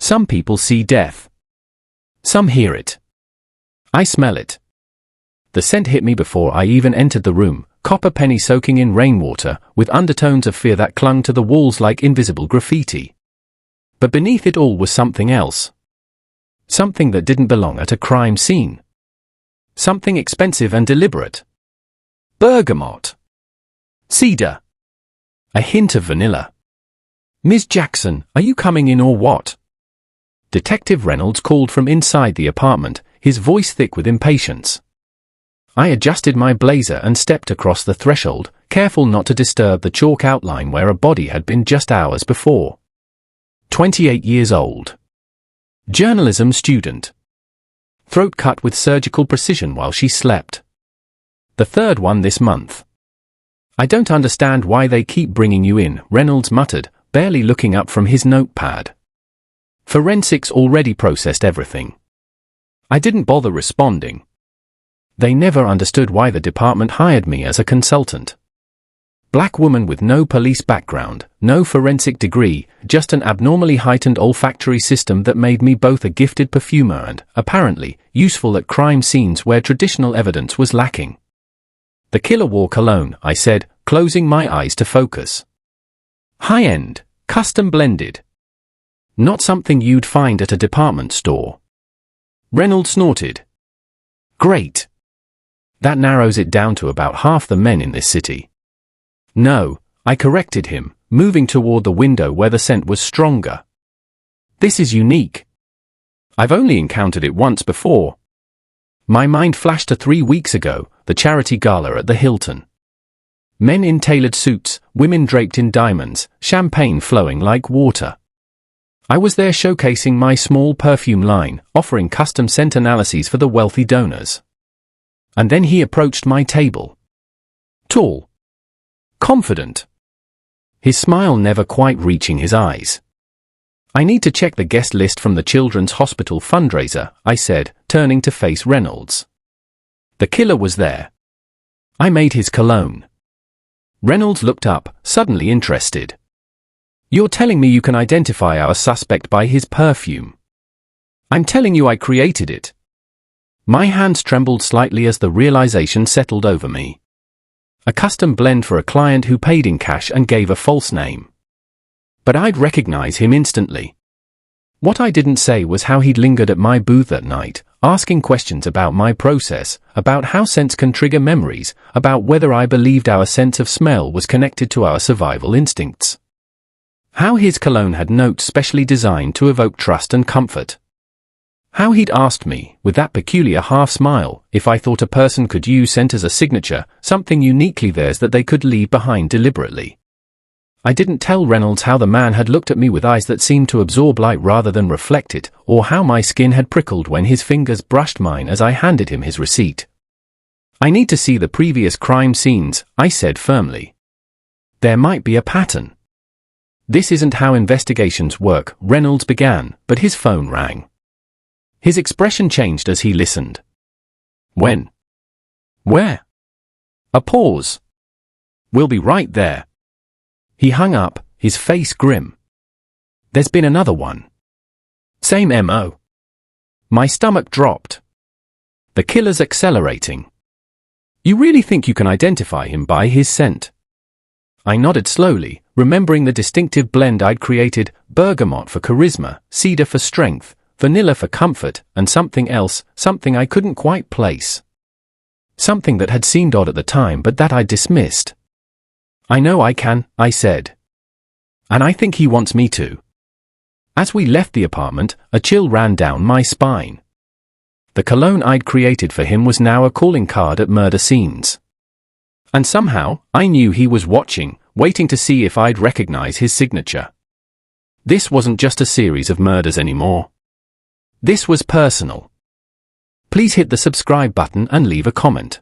Some people see death. Some hear it. I smell it. The scent hit me before I even entered the room, copper penny soaking in rainwater, with undertones of fear that clung to the walls like invisible graffiti. But beneath it all was something else. Something that didn't belong at a crime scene. Something expensive and deliberate. Bergamot. Cedar. A hint of vanilla. "Ms. Jackson, are you coming in or what?" Detective Reynolds called from inside the apartment, his voice thick with impatience. I adjusted my blazer and stepped across the threshold, careful not to disturb the chalk outline where a body had been just hours before. 28 years old. Journalism student. Throat cut with surgical precision while she slept. The third one this month. "I don't understand why they keep bringing you in," Reynolds muttered, barely looking up from his notepad. Forensics already processed everything. I didn't bother responding. They never understood why the department hired me as a consultant. Black woman with no police background, no forensic degree, just an abnormally heightened olfactory system that made me both a gifted perfumer and, apparently, useful at crime scenes where traditional evidence was lacking. "The killer wore cologne," I said, closing my eyes to focus. "High-end, custom blended. Not something you'd find at a department store." Reynolds snorted. "Great. That narrows it down to about half the men in this city." "No," I corrected him, moving toward the window where the scent was stronger. "This is unique. I've only encountered it once before." My mind flashed to 3 weeks ago, the charity gala at the Hilton. Men in tailored suits, women draped in diamonds, champagne flowing like water. I was there showcasing my small perfume line, offering custom scent analyses for the wealthy donors. And then he approached my table. Tall. Confident. His smile never quite reaching his eyes. "I need to check the guest list from the Children's Hospital fundraiser," I said, turning to face Reynolds. The killer was there. I made his cologne. Reynolds looked up, suddenly interested. "You're telling me you can identify our suspect by his perfume?" "I'm telling you I created it." My hands trembled slightly as the realization settled over me. A custom blend for a client who paid in cash and gave a false name. But I'd recognize him instantly. What I didn't say was how he'd lingered at my booth that night, asking questions about my process, about how scents can trigger memories, about whether I believed our sense of smell was connected to our survival instincts. How his cologne had notes specially designed to evoke trust and comfort. How he'd asked me, with that peculiar half-smile, if I thought a person could use scent as a signature, something uniquely theirs that they could leave behind deliberately. I didn't tell Reynolds how the man had looked at me with eyes that seemed to absorb light rather than reflect it, or how my skin had prickled when his fingers brushed mine as I handed him his receipt. "I need to see the previous crime scenes," I said firmly. "There might be a pattern." "This isn't how investigations work," Reynolds began, but his phone rang. His expression changed as he listened. "When? Where?" A pause. "We'll be right there." He hung up, his face grim. "There's been another one. Same MO." My stomach dropped. The killer's accelerating. "You really think you can identify him by his scent?" I nodded slowly, remembering the distinctive blend I'd created: bergamot for charisma, cedar for strength, vanilla for comfort, and something else, something I couldn't quite place. Something that had seemed odd at the time but that I'd dismissed. "I know I can," I said. "And I think he wants me to." As we left the apartment, a chill ran down my spine. The cologne I'd created for him was now a calling card at murder scenes. And somehow, I knew he was watching, waiting to see if I'd recognize his signature. This wasn't just a series of murders anymore. This was personal. Please hit the subscribe button and leave a comment.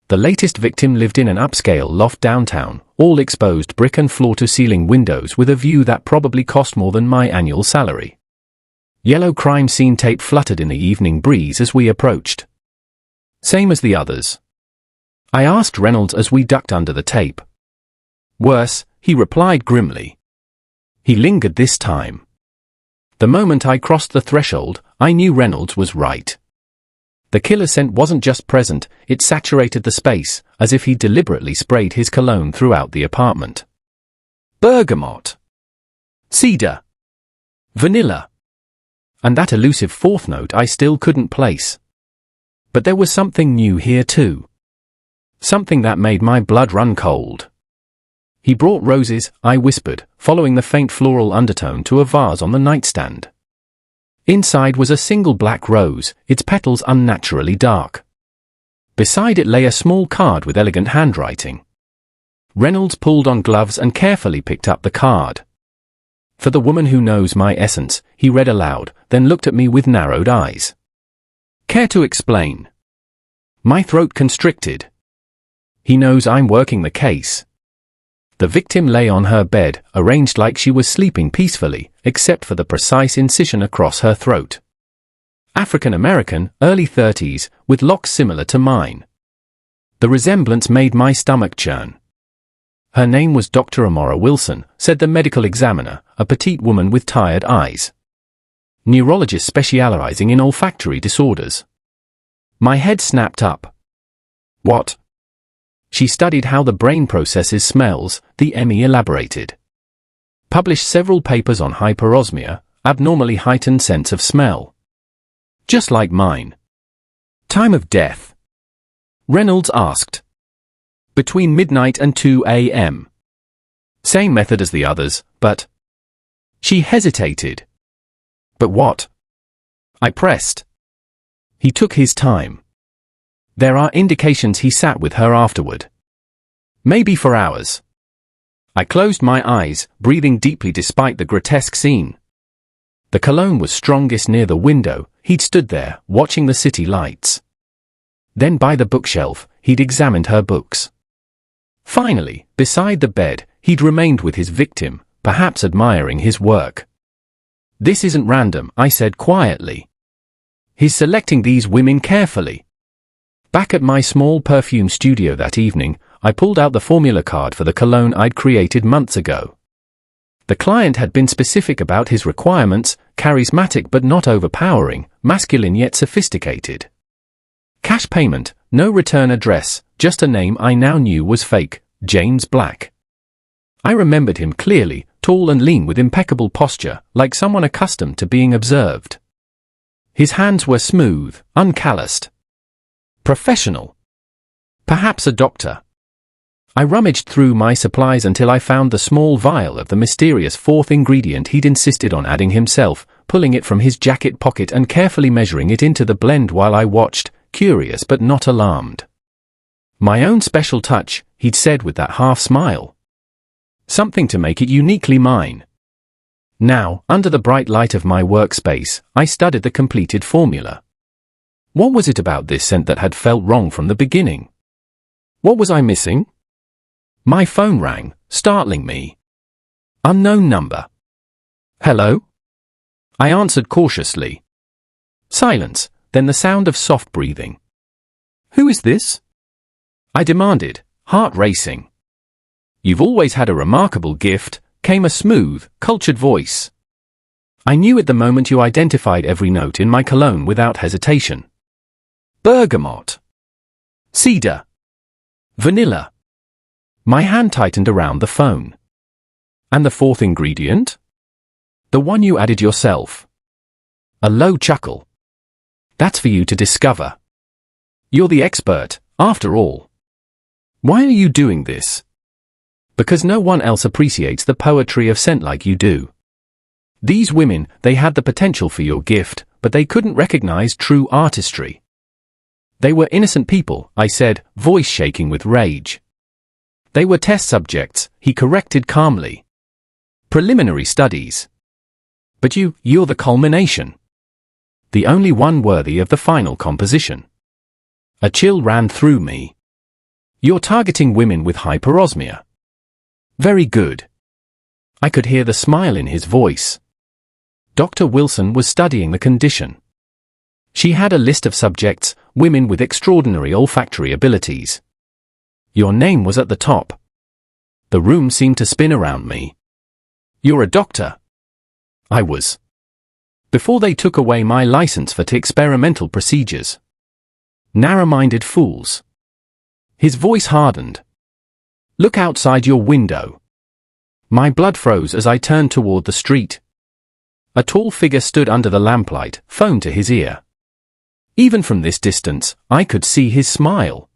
The latest victim lived in an upscale loft downtown, all exposed brick and floor-to-ceiling windows with a view that probably cost more than my annual salary. Yellow crime scene tape fluttered in the evening breeze as we approached. "Same as the others?" I asked Reynolds as we ducked under the tape. "Worse," he replied grimly. He lingered this time. The moment I crossed the threshold, I knew Reynolds was right. The killer scent wasn't just present, it saturated the space, as if he deliberately sprayed his cologne throughout the apartment. Bergamot. Cedar. Vanilla. And that elusive fourth note I still couldn't place. But there was something new here too. Something that made my blood run cold. He brought roses, I whispered, following the faint floral undertone to a vase on the nightstand. Inside was a single black rose, its petals unnaturally dark. Beside it lay a small card with elegant handwriting. Reynolds pulled on gloves and carefully picked up the card. For the woman who knows my essence, he read aloud, then looked at me with narrowed eyes. Care to explain? My throat constricted. He knows I'm working the case. The victim lay on her bed, arranged like she was sleeping peacefully, except for the precise incision across her throat. African American, early 30s, with locks similar to mine. The resemblance made my stomach churn. Her name was Dr. Amora Wilson, said the medical examiner, a petite woman with tired eyes. Neurologist specializing in olfactory disorders. My head snapped up. What? She studied how the brain processes smells, the ME elaborated. Published several papers on hyperosmia, abnormally heightened sense of smell. Just like mine. Time of death? Reynolds asked. Between midnight and 2 a.m. Same method as the others, but... She hesitated. But what? I pressed. He took his time. There are indications he sat with her afterward. Maybe for hours. I closed my eyes, breathing deeply despite the grotesque scene. The cologne was strongest near the window. He'd stood there, watching the city lights. Then by the bookshelf, he'd examined her books. Finally, beside the bed, he'd remained with his victim, perhaps admiring his work. This isn't random, I said quietly. He's selecting these women carefully. Back at my small perfume studio that evening, I pulled out the formula card for the cologne I'd created months ago. The client had been specific about his requirements, charismatic but not overpowering, masculine yet sophisticated. Cash payment, no return address, just a name I now knew was fake, James Black. I remembered him clearly, tall and lean with impeccable posture, like someone accustomed to being observed. His hands were smooth, uncalloused. Professional. Perhaps a doctor. I rummaged through my supplies until I found the small vial of the mysterious fourth ingredient he'd insisted on adding himself, pulling it from his jacket pocket and carefully measuring it into the blend while I watched, curious but not alarmed. My own special touch, he'd said with that half smile. Something to make it uniquely mine. Now, under the bright light of my workspace, I studied the completed formula. What was it about this scent that had felt wrong from the beginning? What was I missing? My phone rang, startling me. Unknown number. Hello? I answered cautiously. Silence, then the sound of soft breathing. Who is this? I demanded, heart racing. You've always had a remarkable gift, came a smooth, cultured voice. I knew it the moment you identified every note in my cologne without hesitation. Bergamot. Cedar. Vanilla. My hand tightened around the phone. And the fourth ingredient? The one you added yourself. A low chuckle. That's for you to discover. You're the expert, after all. Why are you doing this? Because no one else appreciates the poetry of scent like you do. These women, they had the potential for your gift, but they couldn't recognize true artistry. They were innocent people, I said, voice shaking with rage. They were test subjects, he corrected calmly. Preliminary studies. But you're the culmination. The only one worthy of the final composition. A chill ran through me. You're targeting women with hyperosmia. Very good. I could hear the smile in his voice. Dr. Wilson was studying the condition. She had a list of subjects, women with extraordinary olfactory abilities. Your name was at the top. The room seemed to spin around me. You're a doctor. I was. before they took away my license for experimental procedures. Narrow-minded fools. His voice hardened. Look outside your window. My blood froze as I turned toward the street. A tall figure stood under the lamplight, phone to his ear. Even from this distance, I could see his smile.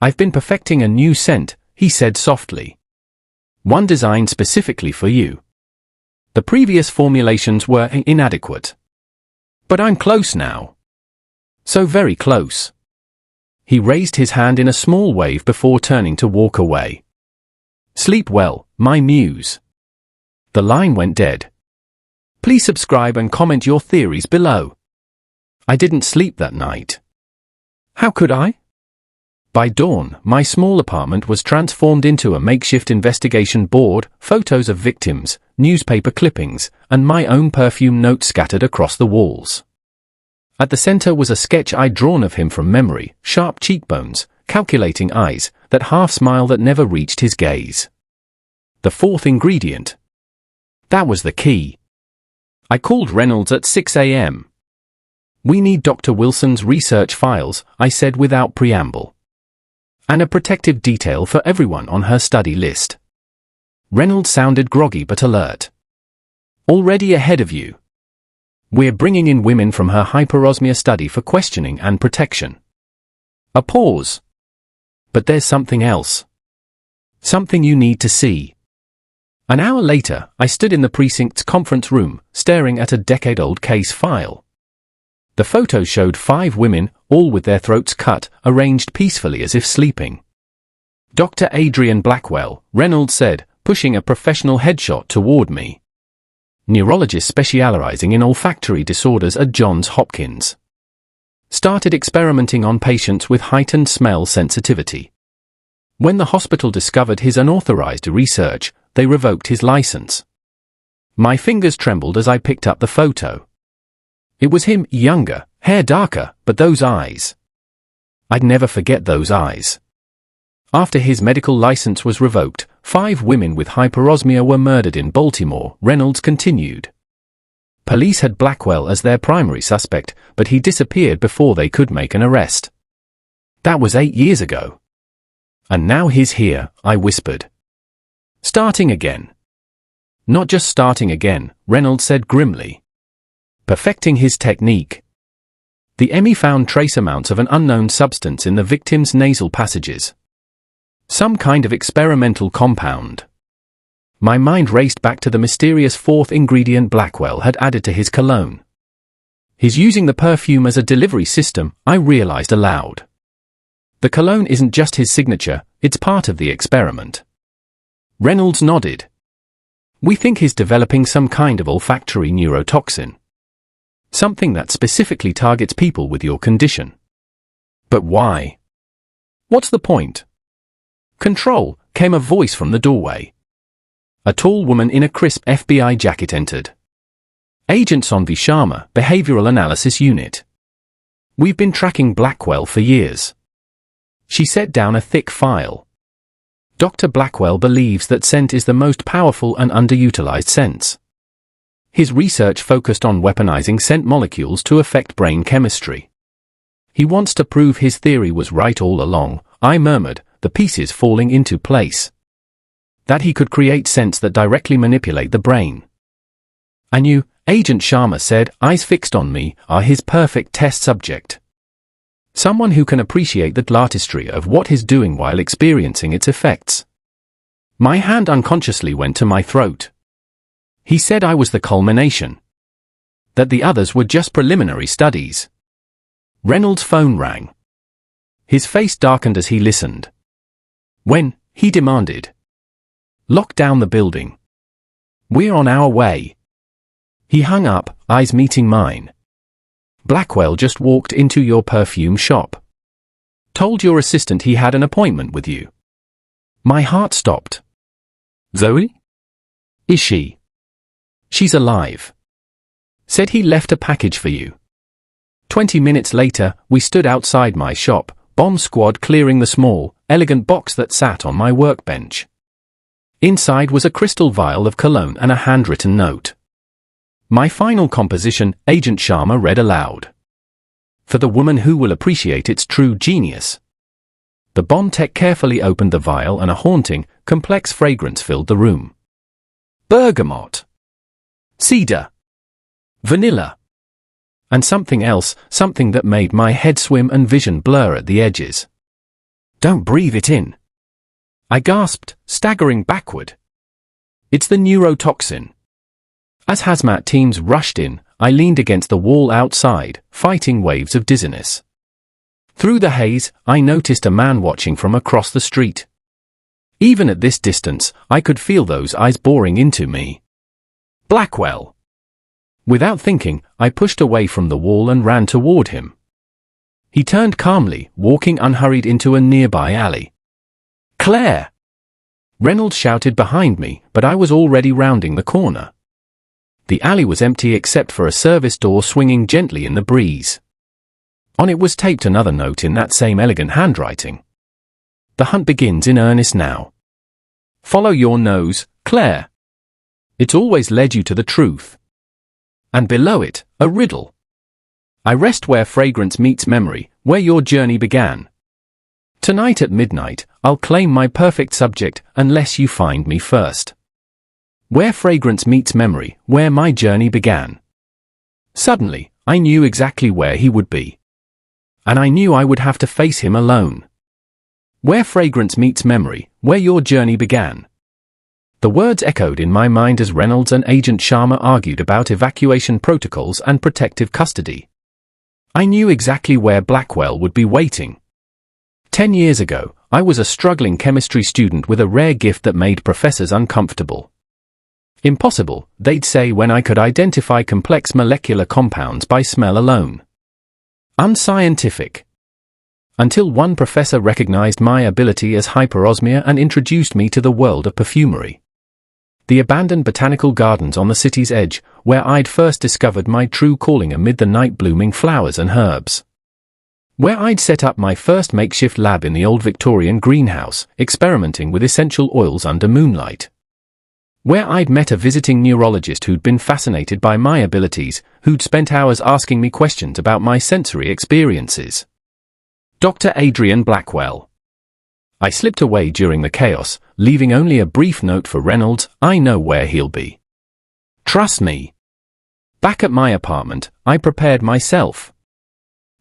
I've been perfecting a new scent, he said softly. One designed specifically for you. The previous formulations were inadequate. But I'm close now. So very close. He raised his hand in a small wave before turning to walk away. Sleep well, my muse. The line went dead. Please subscribe and comment your theories below. I didn't sleep that night. How could I? By dawn, my small apartment was transformed into a makeshift investigation board, photos of victims, newspaper clippings, and my own perfume notes scattered across the walls. At the center was a sketch I'd drawn of him from memory, sharp cheekbones, calculating eyes, that half-smile that never reached his gaze. The fourth ingredient. That was the key. I called Reynolds at 6 a.m. We need Dr. Wilson's research files, I said without preamble. And a protective detail for everyone on her study list. Reynolds sounded groggy but alert. Already ahead of you. We're bringing in women from her hyperosmia study for questioning and protection. A pause. But there's something else. Something you need to see. An hour later, I stood in the precinct's conference room, staring at a decade-old case file. The photos showed 5 women, all with their throats cut, arranged peacefully as if sleeping. Dr. Adrian Blackwell, Reynolds said, pushing a professional headshot toward me. Neurologist specializing in olfactory disorders at Johns Hopkins. Started experimenting on patients with heightened smell sensitivity. When the hospital discovered his unauthorized research, they revoked his license. My fingers trembled as I picked up the photo. It was him, younger, hair darker, but those eyes. I'd never forget those eyes. After his medical license was revoked, 5 women with hyperosmia were murdered in Baltimore, Reynolds continued. Police had Blackwell as their primary suspect, but he disappeared before they could make an arrest. That was 8 years ago. And now he's here, I whispered. Starting again. Not just starting again, Reynolds said grimly. Perfecting his technique. The ME found trace amounts of an unknown substance in the victim's nasal passages. Some kind of experimental compound. My mind raced back to the mysterious 4th ingredient Blackwell had added to his cologne. He's using the perfume as a delivery system, I realized aloud. The cologne isn't just his signature, it's part of the experiment. Reynolds nodded. We think he's developing some kind of olfactory neurotoxin. Something that specifically targets people with your condition. But why? What's the point? Control, came a voice from the doorway. A tall woman in a crisp FBI jacket entered. Agent Sonvi Sharma, Behavioral Analysis Unit. We've been tracking Blackwell for years. She set down a thick file. Dr. Blackwell believes that scent is the most powerful and underutilized sense. His research focused on weaponizing scent molecules to affect brain chemistry. He wants to prove his theory was right all along, I murmured, the pieces falling into place. That he could create scents that directly manipulate the brain. And you, Agent Sharma said, eyes fixed on me, are his perfect test subject. Someone who can appreciate the artistry of what he's doing while experiencing its effects. My hand unconsciously went to my throat. He said I was the culmination. That the others were just preliminary studies. Reynolds' phone rang. His face darkened as he listened. When, he demanded. Lock down the building. We're on our way. He hung up, eyes meeting mine. Blackwell just walked into your perfume shop. Told your assistant he had an appointment with you. My heart stopped. Zoe? Is she? She's alive. Said he left a package for you. 20 minutes later, we stood outside my shop, bomb squad clearing the small, elegant box that sat on my workbench. Inside was a crystal vial of cologne and a handwritten note. My final composition, Agent Sharma read aloud. For the woman who will appreciate its true genius. The Bond tech carefully opened the vial and a haunting, complex fragrance filled the room. Bergamot. Cedar. Vanilla. And something else, something that made my head swim and vision blur at the edges. Don't breathe it in. I gasped, staggering backward. It's the neurotoxin. As hazmat teams rushed in, I leaned against the wall outside, fighting waves of dizziness. Through the haze, I noticed a man watching from across the street. Even at this distance, I could feel those eyes boring into me. Blackwell. Without thinking, I pushed away from the wall and ran toward him. He turned calmly, walking unhurried into a nearby alley. Claire! Reynolds shouted behind me, but I was already rounding the corner. The alley was empty except for a service door swinging gently in the breeze. On it was taped another note in that same elegant handwriting. The hunt begins in earnest now. Follow your nose, Claire. It's always led you to the truth. And below it, a riddle. I rest where fragrance meets memory, where your journey began. Tonight at midnight, I'll claim my perfect subject unless you find me first. Where fragrance meets memory, where my journey began. Suddenly, I knew exactly where he would be. And I knew I would have to face him alone. Where fragrance meets memory, where your journey began. The words echoed in my mind as Reynolds and Agent Sharma argued about evacuation protocols and protective custody. I knew exactly where Blackwell would be waiting. 10 years ago, I was a struggling chemistry student with a rare gift that made professors uncomfortable. Impossible, they'd say when I could identify complex molecular compounds by smell alone. Unscientific. Until one professor recognized my ability as hyperosmia and introduced me to the world of perfumery. The abandoned botanical gardens on the city's edge, where I'd first discovered my true calling amid the night-blooming flowers and herbs. Where I'd set up my first makeshift lab in the old Victorian greenhouse, experimenting with essential oils under moonlight. Where I'd met a visiting neurologist who'd been fascinated by my abilities, who'd spent hours asking me questions about my sensory experiences. Dr. Adrian Blackwell. I slipped away during the chaos, leaving only a brief note for Reynolds. I know where he'll be. Trust me. Back at my apartment, I prepared myself.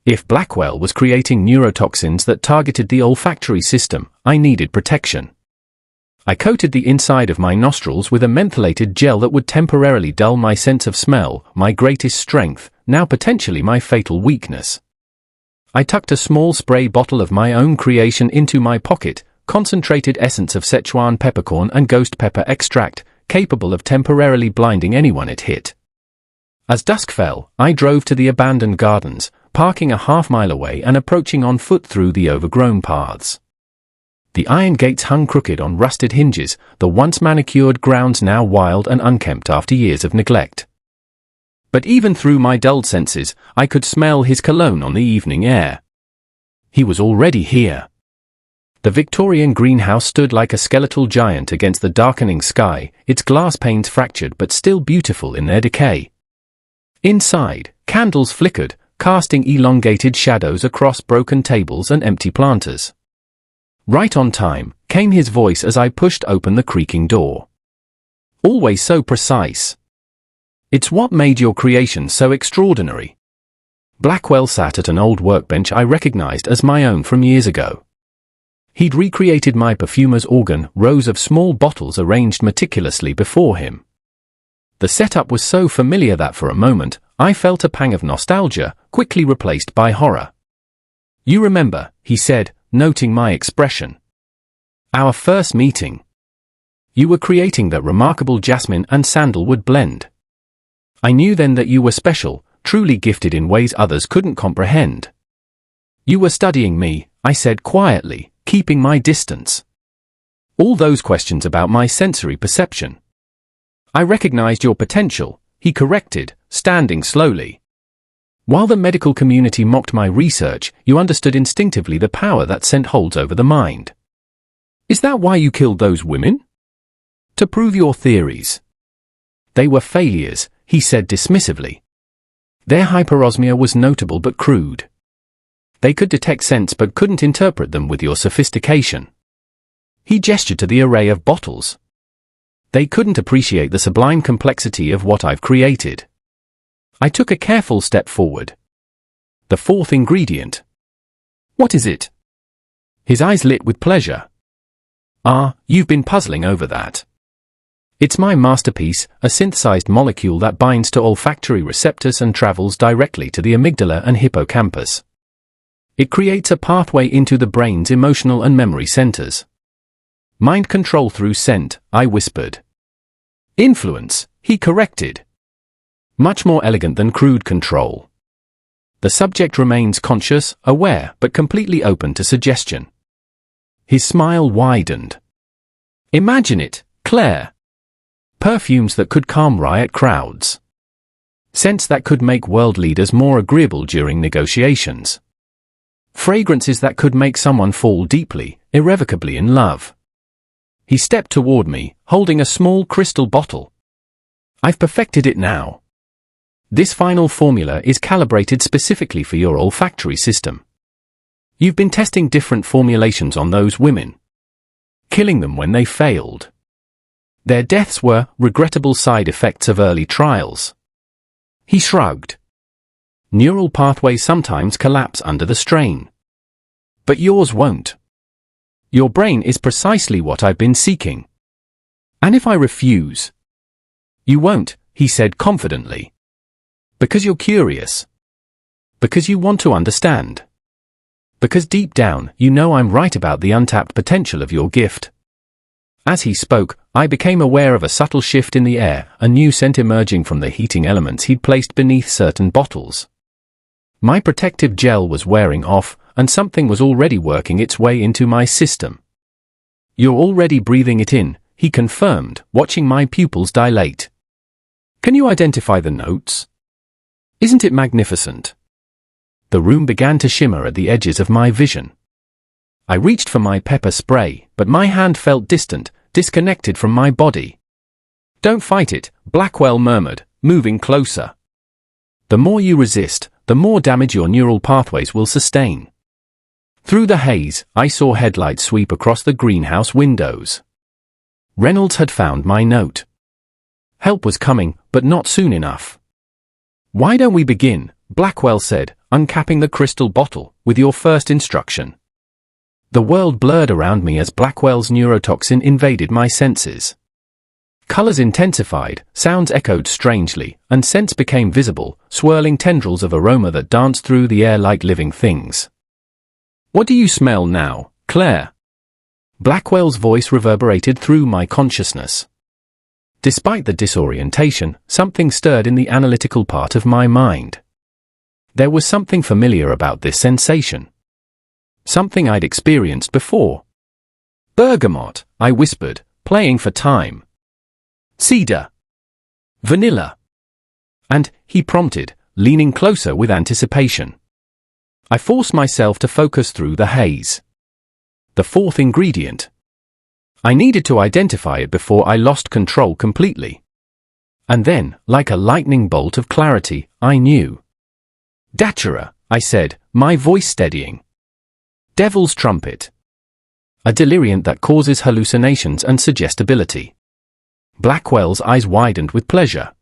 If Blackwell was creating neurotoxins that targeted the olfactory system, I needed protection. I coated the inside of my nostrils with a mentholated gel that would temporarily dull my sense of smell, my greatest strength, now potentially my fatal weakness. I tucked a small spray bottle of my own creation into my pocket, concentrated essence of Szechuan peppercorn and ghost pepper extract, capable of temporarily blinding anyone it hit. As dusk fell, I drove to the abandoned gardens, parking a half-mile away and approaching on foot through the overgrown paths. The iron gates hung crooked on rusted hinges, the once manicured grounds now wild and unkempt after years of neglect. But even through my dulled senses, I could smell his cologne on the evening air. He was already here. The Victorian greenhouse stood like a skeletal giant against the darkening sky, its glass panes fractured but still beautiful in their decay. Inside, candles flickered, casting elongated shadows across broken tables and empty planters. Right on time, came his voice as I pushed open the creaking door. Always so precise. It's what made your creation so extraordinary. Blackwell sat at an old workbench I recognized as my own from years ago. He'd recreated my perfumer's organ, rows of small bottles arranged meticulously before him. The setup was so familiar that for a moment, I felt a pang of nostalgia, quickly replaced by horror. You remember, he said, noting my expression. Our first meeting. You were creating that remarkable jasmine and sandalwood blend. I knew then that you were special, truly gifted in ways others couldn't comprehend. You were studying me, I said quietly, keeping my distance. All those questions about my sensory perception. I recognized your potential, he corrected, standing slowly. While the medical community mocked my research, you understood instinctively the power that scent holds over the mind. Is that why you killed those women? To prove your theories. They were failures, he said dismissively. Their hyperosmia was notable but crude. They could detect scents but couldn't interpret them with your sophistication. He gestured to the array of bottles. They couldn't appreciate the sublime complexity of what I've created. I took a careful step forward. The fourth ingredient. What is it? His eyes lit with pleasure. Ah, you've been puzzling over that. It's my masterpiece, a synthesized molecule that binds to olfactory receptors and travels directly to the amygdala and hippocampus. It creates a pathway into the brain's emotional and memory centers. Mind control through scent, I whispered. Influence, he corrected. Much more elegant than crude control. The subject remains conscious, aware, but completely open to suggestion. His smile widened. Imagine it, Claire. Perfumes that could calm riot crowds. Scents that could make world leaders more agreeable during negotiations. Fragrances that could make someone fall deeply, irrevocably in love. He stepped toward me, holding a small crystal bottle. I've perfected it now. This final formula is calibrated specifically for your olfactory system. You've been testing different formulations on those women, killing them when they failed. Their deaths were regrettable side effects of early trials. He shrugged. Neural pathways sometimes collapse under the strain. But yours won't. Your brain is precisely what I've been seeking. And if I refuse? You won't, he said confidently. Because you're curious. Because you want to understand. Because deep down, you know I'm right about the untapped potential of your gift. As he spoke, I became aware of a subtle shift in the air, a new scent emerging from the heating elements he'd placed beneath certain bottles. My protective gel was wearing off, and something was already working its way into my system. You're already breathing it in, he confirmed, watching my pupils dilate. Can you identify the notes? Isn't it magnificent? The room began to shimmer at the edges of my vision. I reached for my pepper spray, but my hand felt distant, disconnected from my body. Don't fight it, Blackwell murmured, moving closer. The more you resist, the more damage your neural pathways will sustain. Through the haze, I saw headlights sweep across the greenhouse windows. Reynolds had found my note. Help was coming, but not soon enough. Why don't we begin, Blackwell said, uncapping the crystal bottle, with your first instruction. The world blurred around me as Blackwell's neurotoxin invaded my senses. Colors intensified, sounds echoed strangely, and scents became visible, swirling tendrils of aroma that danced through the air like living things. What do you smell now, Claire? Blackwell's voice reverberated through my consciousness. Despite the disorientation, something stirred in the analytical part of my mind. There was something familiar about this sensation. Something I'd experienced before. Bergamot, I whispered, playing for time. Cedar. Vanilla. And, he prompted, leaning closer with anticipation. I forced myself to focus through the haze. The fourth ingredient. I needed to identify it before I lost control completely. And then, like a lightning bolt of clarity, I knew. Datura, I said, my voice steadying. Devil's trumpet. A deliriant that causes hallucinations and suggestibility. Blackwell's eyes widened with pleasure.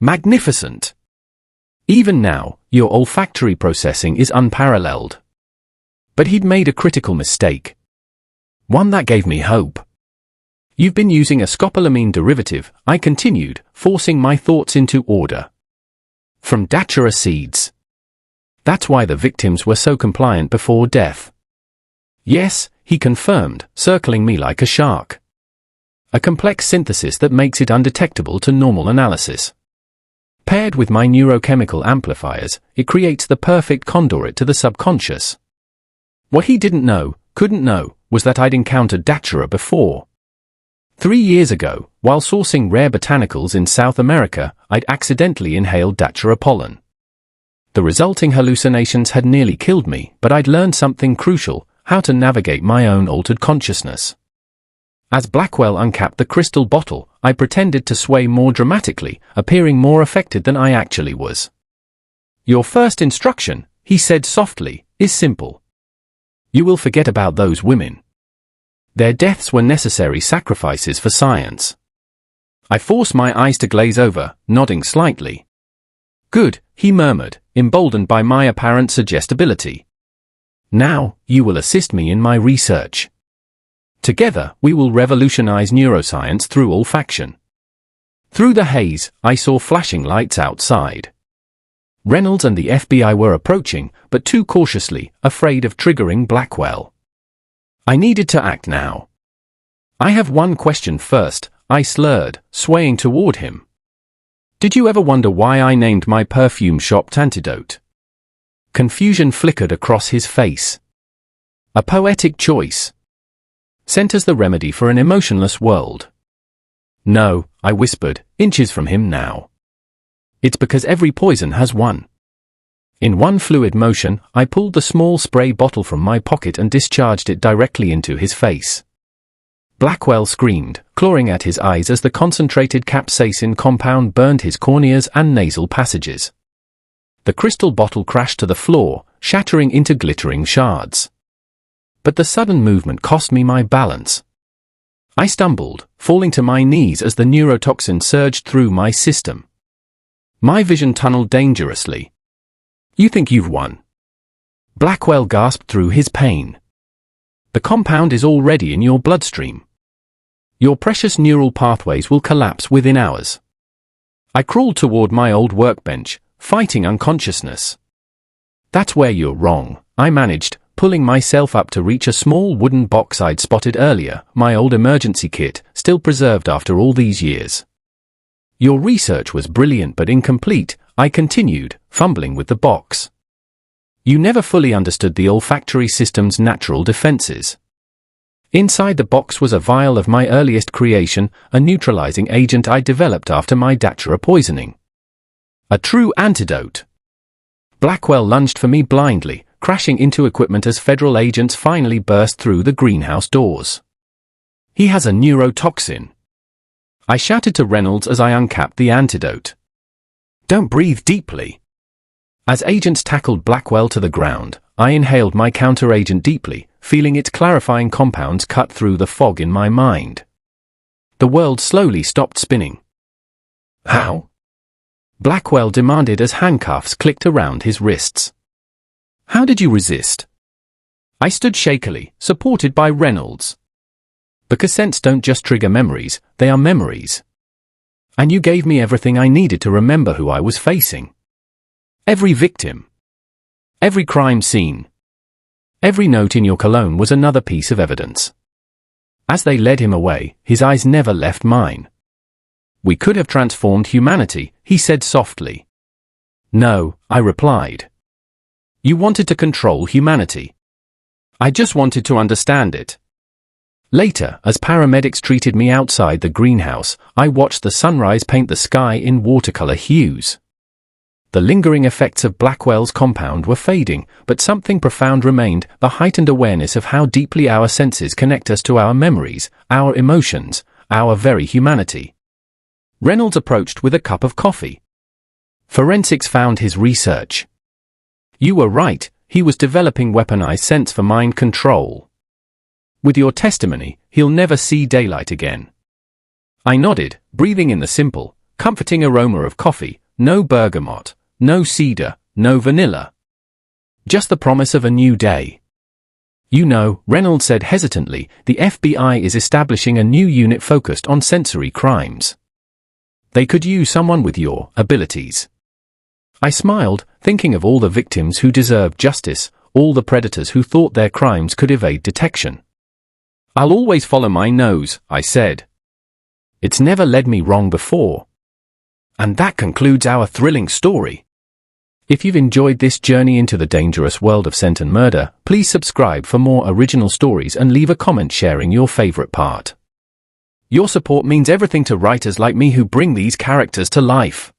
Magnificent. Even now, your olfactory processing is unparalleled. But he'd made a critical mistake. One that gave me hope. You've been using a scopolamine derivative, I continued, forcing my thoughts into order. From datura seeds. That's why the victims were so compliant before death. Yes, he confirmed, circling me like a shark. A complex synthesis that makes it undetectable to normal analysis. Paired with my neurochemical amplifiers, it creates the perfect conduit to the subconscious. What he didn't know, couldn't know, was that I'd encountered datura before. 3 years ago, while sourcing rare botanicals in South America, I'd accidentally inhaled datura pollen. The resulting hallucinations had nearly killed me, but I'd learned something crucial, how to navigate my own altered consciousness. As Blackwell uncapped the crystal bottle, I pretended to sway more dramatically, appearing more affected than I actually was. "Your first instruction," he said softly, "is simple. You will forget about those women. Their deaths were necessary sacrifices for science." I forced my eyes to glaze over, nodding slightly. "Good," he murmured, emboldened by my apparent suggestibility. "Now, you will assist me in my research. Together, we will revolutionize neuroscience through olfaction." Through the haze, I saw flashing lights outside. Reynolds and the FBI were approaching, but too cautiously, afraid of triggering Blackwell. I needed to act now. "I have one question first," I slurred, swaying toward him. "Did you ever wonder why I named my perfume shop Antidote?" Confusion flickered across his face. "A poetic choice. Scent as the remedy for an emotionless world." "No," I whispered, inches from him now. "It's because every poison has one." In one fluid motion, I pulled the small spray bottle from my pocket and discharged it directly into his face. Blackwell screamed, clawing at his eyes as the concentrated capsaicin compound burned his corneas and nasal passages. The crystal bottle crashed to the floor, shattering into glittering shards. But the sudden movement cost me my balance. I stumbled, falling to my knees as the neurotoxin surged through my system. My vision tunneled dangerously. "You think you've won?" Blackwell gasped through his pain. "The compound is already in your bloodstream. Your precious neural pathways will collapse within hours." I crawled toward my old workbench, fighting unconsciousness. "That's where you're wrong," I managed, pulling myself up to reach a small wooden box I'd spotted earlier, my old emergency kit, still preserved after all these years. "Your research was brilliant but incomplete," I continued, fumbling with the box. "You never fully understood the olfactory system's natural defenses. Inside the box was a vial of my earliest creation, a neutralizing agent I developed after my datura poisoning. A true antidote." Blackwell lunged for me blindly, crashing into equipment as federal agents finally burst through the greenhouse doors. "He has a neurotoxin," I shouted to Reynolds as I uncapped the antidote. "Don't breathe deeply." As agents tackled Blackwell to the ground, I inhaled my counteragent deeply, feeling its clarifying compounds cut through the fog in my mind. The world slowly stopped spinning. "How?" Blackwell demanded as handcuffs clicked around his wrists. "How did you resist?" I stood shakily, supported by Reynolds. "Because scents don't just trigger memories, they are memories. And you gave me everything I needed to remember who I was facing. Every victim. Every crime scene. Every note in your cologne was another piece of evidence." As they led him away, his eyes never left mine. "We could have transformed humanity," he said softly. "No," I replied. "You wanted to control humanity. I just wanted to understand it." Later, as paramedics treated me outside the greenhouse, I watched the sunrise paint the sky in watercolor hues. The lingering effects of Blackwell's compound were fading, but something profound remained, the heightened awareness of how deeply our senses connect us to our memories, our emotions, our very humanity. Reynolds approached with a cup of coffee. Forensics found his research. "You were right, he was developing weaponized scents for mind control. With your testimony, he'll never see daylight again." I nodded, breathing in the simple, comforting aroma of coffee, no bergamot, no cedar, no vanilla. Just the promise of a new day. "You know," Reynolds said hesitantly, "the FBI is establishing a new unit focused on sensory crimes. They could use someone with your abilities." I smiled, thinking of all the victims who deserved justice, all the predators who thought their crimes could evade detection. "I'll always follow my nose," I said. "It's never led me wrong before." And that concludes our thrilling story. If you've enjoyed this journey into the dangerous world of scent and murder, please subscribe for more original stories and leave a comment sharing your favorite part. Your support means everything to writers like me who bring these characters to life.